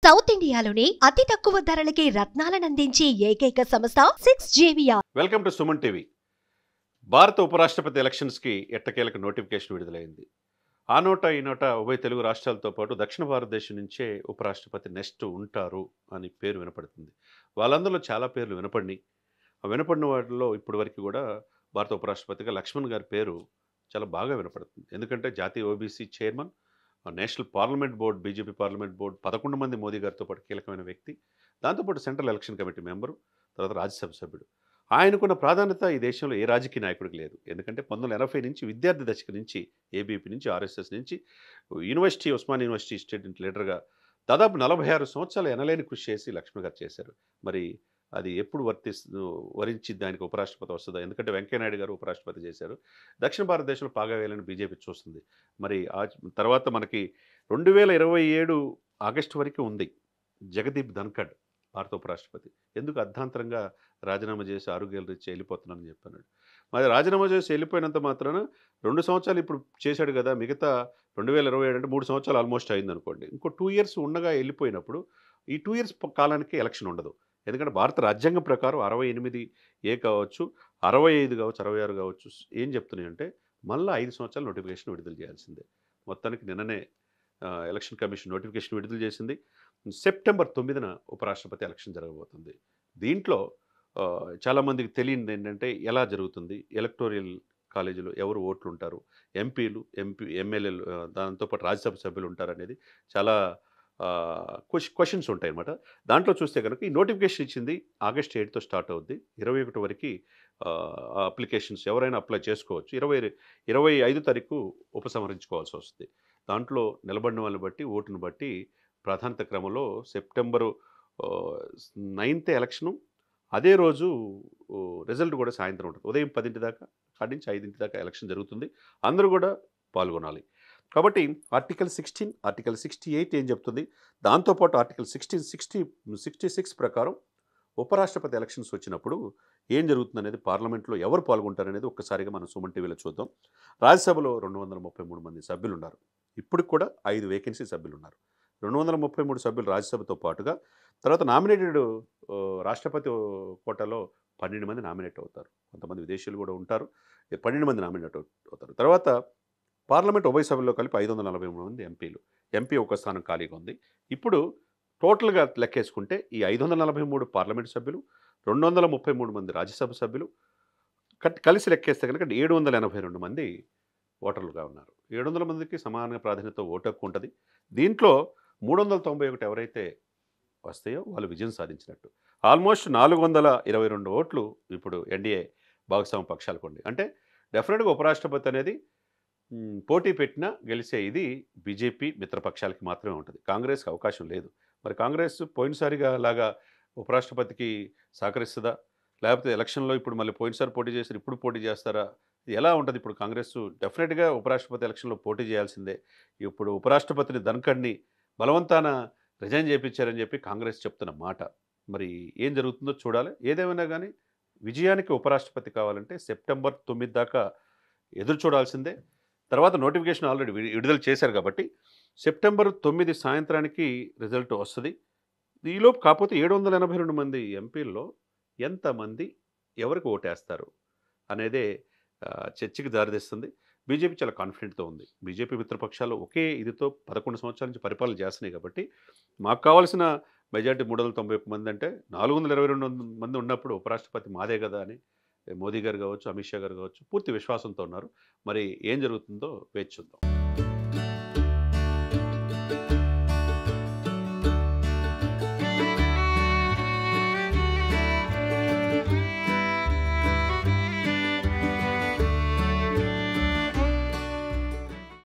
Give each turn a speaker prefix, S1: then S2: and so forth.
S1: South ఇండియాలోనే అతి తక్కువ ధరలకి రత్నాలనందించే ఏకైక సంస్థ 6JVR.
S2: Welcome to Suman TV. భారత ఉపరాష్ట్రపతి ఎలక్షన్స్కి ఎట్టకేలకు నోటిఫికేషన్ విడుదలైంది. ఆ నోట ఈ నోట ఉభయ తెలుగు రాష్ట్రాలతో పాటు దక్షిణ భారతదేశం నుంచే ఉపరాష్ట్రపతి నెక్స్ట్ ఉంటారు అని పేరు వినపడుతుంది. వాళ్ళందరిలో చాలా పేర్లు వినపడినాయి. ఆ వినపడిన వాటిలో ఇప్పటి వరకు కూడా భారత ఉపరాష్ట్రపతిగా లక్ష్మణ్ గారి పేరు చాలా బాగా వినపడుతుంది. ఎందుకంటే జాతీయ OBC chairman, national parliament board, BJP parliament board 11 మంది మోదీ గారితో పాటు కీలకమైన వ్యక్తి. దాంతోపాటు సెంట్రల్ ఎలక్షన్ కమిటీ మెంబరు, తర్వాత రాజ్యసభ సభ్యుడు. ఆయనకున్న ప్రాధాన్యత ఈ దేశంలో ఏ రాజకీయ నాయకుడికి లేదు. ఎందుకంటే 1980 నుంచి విద్యార్థి దశక నుంచి ఏబీపీ నుంచి ఆర్ఎస్ఎస్ నుంచి యూనివర్సిటీ, ఉస్మాన్ యూనివర్సిటీ స్టూడెంట్ లీడర్గా దాదాపు 46 సంవత్సరాలు ఎనలేని కృషి చేసి లక్ష్మణ్ గారు చేశారు. మరి అది ఎప్పుడు వరించిద్ది ఆయనకు ఉపరాష్ట్రపతి వస్తుందా? ఎందుకంటే వెంకయ్యనాయుడు గారు ఉపరాష్ట్రపతి చేశారు. దక్షిణ భారతదేశంలో పాగా వేయాలని బీజేపీ చూస్తుంది. మరి ఆ తర్వాత మనకి 2027 ఆగస్టు వరకు ఉంది. జగదీప్ ధన్కడ్ భారత ఉపరాష్ట్రపతి ఎందుకు అర్ధాంతరంగా రాజీనామా చేసి ఆరోగ్యాలు రీత్యా వెళ్ళిపోతున్నానని చెప్పాడు. మరి రాజీనామా చేసి వెళ్ళిపోయినంత మాత్రాన 2 సంవత్సరాలు ఇప్పుడు చేశాడు కదా, మిగతా 2027 అంటే 3 సంవత్సరాలు ఆల్మోస్ట్ అయిందనుకోండి. ఇంకో 2 ఇయర్స్ ఉండగా వెళ్ళిపోయినప్పుడు ఈ 2 ఇయర్స్ కాలానికి ఎలక్షన్ ఉండదు. ఎందుకంటే భారత రాజ్యాంగం ప్రకారం 68A కావచ్చు, 65 కావచ్చు, 66 కావచ్చు ఏం చెప్తున్నాయంటే మళ్ళీ 5 సంవత్సరాలు నోటిఫికేషన్ విడుదల చేయాల్సిందే. మొత్తానికి నిన్ననే ఎలక్షన్ కమిషన్ నోటిఫికేషన్ విడుదల చేసింది. సెప్టెంబర్ 9న ఉపరాష్ట్రపతి ఎలక్షన్ జరగబోతుంది. దీంట్లో చాలామందికి తెలియనిది ఏంటంటే ఎలా జరుగుతుంది, ఎలక్టోరియల్ కాలేజీలో ఎవరు ఓట్లు ఉంటారు, ఎమ్మెల్యేలు, దాంతోపాటు రాజ్యసభ సభ్యులు ఉంటారు అనేది చాలా క్వశ్చన్స్ ఉంటాయి అన్నమాట. దాంట్లో చూస్తే కనుక ఈ నోటిఫికేషన్ ఇచ్చింది ఆగస్ట్ 8తో స్టార్ట్ అవుద్ది. 21 వరకు అప్లికేషన్స్ ఎవరైనా అప్లై చేసుకోవచ్చు. 25 తారీఖు ఉపసంహరించుకోవాల్సి వస్తుంది. దాంట్లో నిలబడిన వాళ్ళని బట్టి, ఓటును బట్టి ప్రాధాన్యత క్రమంలో సెప్టెంబరు 9th ఎలక్షను, అదే రోజు రిజల్ట్ కూడా సాయంత్రం ఉంటుంది. ఉదయం 10 దాకా, కాడి నుంచి 5 దాకా ఎలక్షన్ జరుగుతుంది. అందరూ కూడా పాల్గొనాలి. కాబట్టి ఆర్టికల్ 16, ఆర్టికల్ 68 ఏం చెప్తుంది, దాంతోపాటు ఆర్టికల్ 66 ప్రకారం ఉపరాష్ట్రపతి ఎలక్షన్స్ వచ్చినప్పుడు ఏం జరుగుతుంది అనేది, పార్లమెంట్లో ఎవరు పాల్గొంటారనేది ఒక్కసారిగా మనం సుమన్ టీవీలో చూద్దాం. రాజ్యసభలో 233 మంది సభ్యులు ఉన్నారు. ఇప్పటికి కూడా 5 వేకెన్సీ సభ్యులు ఉన్నారు. 233 సభ్యులు రాజ్యసభతో పాటుగా తర్వాత నామినేటెడ్ రాష్ట్రపతి కోటాలో 12 మంది నామినేట్ అవుతారు. కొంతమంది విదేశీయులు కూడా ఉంటారు. 12 మంది నామినేట్ అవుతారు. తర్వాత పార్లమెంట్ ఉభయ సభల్లో కలిపి 543 మంది ఎంపీ ఒక స్థానం ఖాళీగా ఉంది. ఇప్పుడు టోటల్గా లెక్కేసుకుంటే ఈ 543 పార్లమెంట్ సభ్యులు, 233 మంది రాజ్యసభ సభ్యులు కలిసి లెక్కేస్తే కనుక 782 మంది ఓటర్లుగా ఉన్నారు. 700 మందికి సమాన ప్రాధాన్యత ఓటు హక్కు ఉంటుంది. దీంట్లో 391 ఎవరైతే వస్తాయో వాళ్ళు విజయం సాధించినట్టు. ఆల్మోస్ట్ 422 ఓట్లు ఇప్పుడు ఎన్డీఏ భాగస్వామ్య పక్షాలకు ఉంది. అంటే డెఫినెట్గా ఉపరాష్ట్రపతి అనేది పోటీ పెట్టినా గెలిచే ఇది బీజేపీ మిత్రపక్షాలకి మాత్రమే ఉంటుంది. కాంగ్రెస్కి అవకాశం లేదు. మరి కాంగ్రెస్ పోయినసారిగా లాగా ఉపరాష్ట్రపతికి సహకరిస్తుందా, లేకపోతే ఎలక్షన్లో ఇప్పుడు మళ్ళీ పోయినసారి పోటీ చేశారు, ఇప్పుడు పోటీ చేస్తారా, ఎలా ఉంటుంది? ఇప్పుడు కాంగ్రెస్ డెఫినెట్గా ఉపరాష్ట్రపతి ఎలక్షన్లో పోటీ చేయాల్సిందే. ఇప్పుడు ఉపరాష్ట్రపతిని ధన్కడ్ని బలవంతాన రిజైన్ చేయించారని చెప్పి కాంగ్రెస్ చెప్తున్న మాట. మరి ఏం జరుగుతుందో చూడాలి. ఏదేమైనా కానీ విజయానికి ఉపరాష్ట్రపతి కావాలంటే సెప్టెంబర్ 9 దాకా ఎదురు చూడాల్సిందే. తర్వాత నోటిఫికేషన్ ఆల్రెడీ విడుదల చేశారు కాబట్టి సెప్టెంబర్ 9 సాయంత్రానికి రిజల్ట్ వస్తుంది. ఈలోపు కాకపోతే 782 మంది ఎంపీల్లో ఎంతమంది ఎవరికి ఓటేస్తారు అనేదే చర్చకి దారితీస్తుంది. బీజేపీ చాలా కాన్ఫిడెంట్తో ఉంది. బీజేపీ మిత్రపక్షాలు ఒకే ఇదితో 11 సంవత్సరాల నుంచి పరిపాలన చేస్తున్నాయి కాబట్టి మాకు కావాల్సిన మెజార్టీ 391 మంది అంటే 422 మంది ఉన్నప్పుడు ఉపరాష్ట్రపతి మాదే కదా అని మోదీ గారు కావచ్చు, అమిత్ షా గారు కావచ్చు పూర్తి విశ్వాసంతో ఉన్నారు. మరి ఏం జరుగుతుందో వేచి చూద్దాం.